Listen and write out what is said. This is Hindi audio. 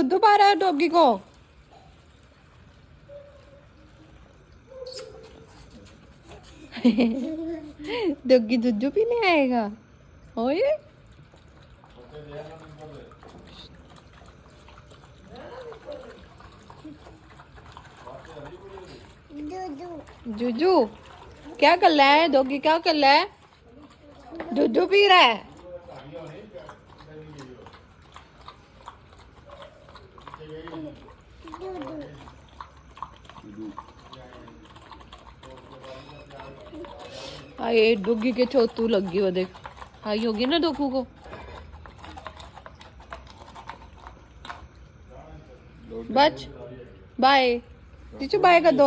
दोबारा डॉगी को डॉगी दूध पीने आएगा। ओए जूजू क्या कर रहा है? डॉगी क्या कर रहा है? दूध पी रहा है। ये डॉगी के चोतू लगी वो देख। आई होगी ना डॉगू को। बच बाय। टीचू बाय कर दो।